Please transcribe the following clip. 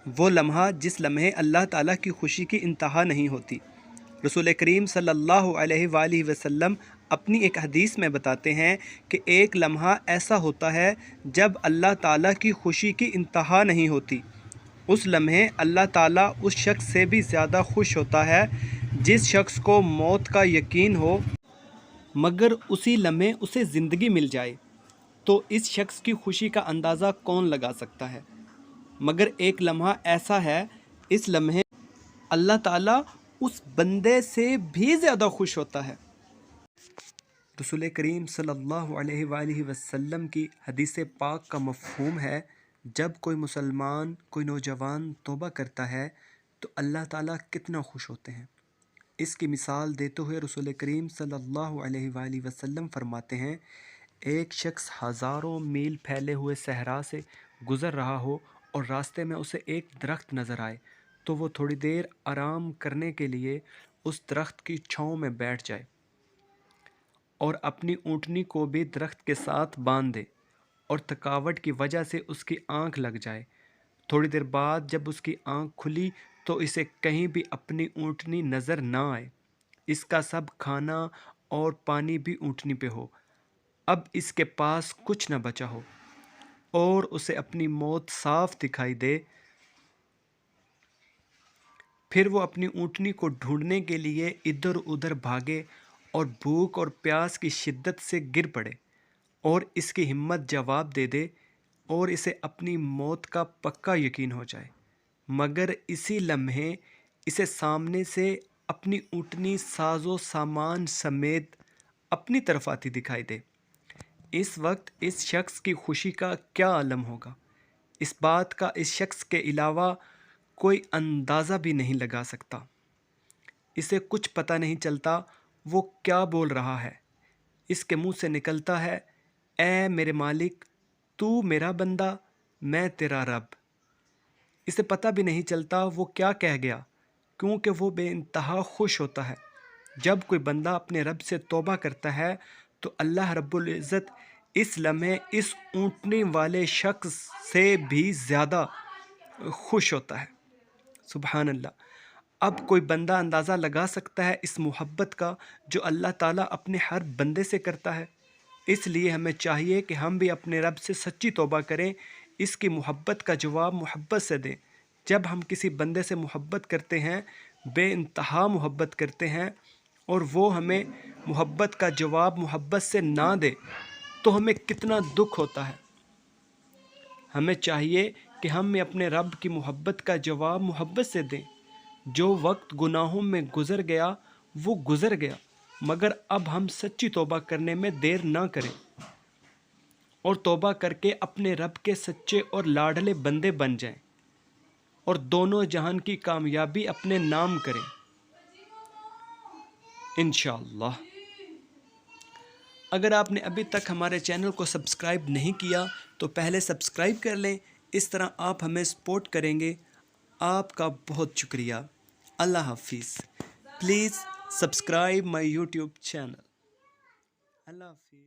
وہ لمحہ جس لمحے اللہ تعالیٰ کی خوشی کی انتہا نہیں ہوتی۔ رسول کریم صلی اللہ علیہ وآلہ وسلم اپنی ایک حدیث میں بتاتے ہیں کہ ایک لمحہ ایسا ہوتا ہے جب اللہ تعالیٰ کی خوشی کی انتہا نہیں ہوتی۔ اس لمحے اللہ تعالیٰ اس شخص سے بھی زیادہ خوش ہوتا ہے جس شخص کو موت کا یقین ہو مگر اسی لمحے اسے زندگی مل جائے۔ تو اس شخص کی خوشی کا اندازہ کون لگا سکتا ہے؟ مگر ایک لمحہ ایسا ہے، اس لمحے اللہ تعالیٰ اس بندے سے بھی زیادہ خوش ہوتا ہے۔ رسول کریم صلی اللہ علیہ وآلہ وسلم کی حدیث پاک کا مفہوم ہے، جب کوئی مسلمان، کوئی نوجوان توبہ کرتا ہے تو اللہ تعالیٰ کتنا خوش ہوتے ہیں۔ اس کی مثال دیتے ہوئے رسول کریم صلی اللہ علیہ وآلہ وسلم فرماتے ہیں، ایک شخص ہزاروں میل پھیلے ہوئے صحرا سے گزر رہا ہو اور راستے میں اسے ایک درخت نظر آئے تو وہ تھوڑی دیر آرام کرنے کے لیے اس درخت کی چھاؤں میں بیٹھ جائے اور اپنی اونٹنی کو بھی درخت کے ساتھ باندھ دے اور تھکاوٹ کی وجہ سے اس کی آنکھ لگ جائے۔ تھوڑی دیر بعد جب اس کی آنکھ کھلی تو اسے کہیں بھی اپنی اونٹنی نظر نہ آئے، اس کا سب کھانا اور پانی بھی اونٹنی پہ ہو، اب اس کے پاس کچھ نہ بچا ہو اور اسے اپنی موت صاف دکھائی دے، پھر وہ اپنی اونٹنی کو ڈھونڈنے کے لیے ادھر ادھر بھاگے اور بھوک اور پیاس کی شدت سے گر پڑے اور اس کی ہمت جواب دے دے اور اسے اپنی موت کا پکا یقین ہو جائے، مگر اسی لمحے اسے سامنے سے اپنی اونٹنی ساز و سامان سمیت اپنی طرف آتی دکھائی دے۔ اس وقت اس شخص کی خوشی کا کیا عالم ہوگا؟ اس بات کا اس شخص کے علاوہ کوئی اندازہ بھی نہیں لگا سکتا۔ اسے کچھ پتہ نہیں چلتا وہ کیا بول رہا ہے۔ اس کے منہ سے نکلتا ہے، اے میرے مالک، تو میرا بندہ، میں تیرا رب۔ اسے پتہ بھی نہیں چلتا وہ کیا کہہ گیا، کیونکہ وہ بے انتہا خوش ہوتا ہے۔ جب کوئی بندہ اپنے رب سے توبہ کرتا ہے تو اللہ رب العزت اس لمحے اس اونٹنی والے شخص سے بھی زیادہ خوش ہوتا ہے۔ سبحان اللہ۔ اب کوئی بندہ اندازہ لگا سکتا ہے اس محبت کا جو اللہ تعالیٰ اپنے ہر بندے سے کرتا ہے۔ اس لیے ہمیں چاہیے کہ ہم بھی اپنے رب سے سچی توبہ کریں، اس کی محبت کا جواب محبت سے دیں۔ جب ہم کسی بندے سے محبت کرتے ہیں، بے انتہا محبت کرتے ہیں، اور وہ ہمیں محبت کا جواب محبت سے نہ دے تو ہمیں کتنا دکھ ہوتا ہے۔ ہمیں چاہیے کہ ہم اپنے رب کی محبت کا جواب محبت سے دیں۔ جو وقت گناہوں میں گزر گیا وہ گزر گیا، مگر اب ہم سچی توبہ کرنے میں دیر نہ کریں اور توبہ کر کے اپنے رب کے سچے اور لاڈلے بندے بن جائیں اور دونوں جہان کی کامیابی اپنے نام کریں انشاءاللہ۔ اگر آپ نے ابھی تک ہمارے چینل کو سبسکرائب نہیں کیا تو پہلے سبسکرائب کر لیں، اس طرح آپ ہمیں سپورٹ کریں گے۔ آپ کا بہت شکریہ۔ اللہ حافظ۔ Please subscribe my YouTube channel. اللہ حافظ۔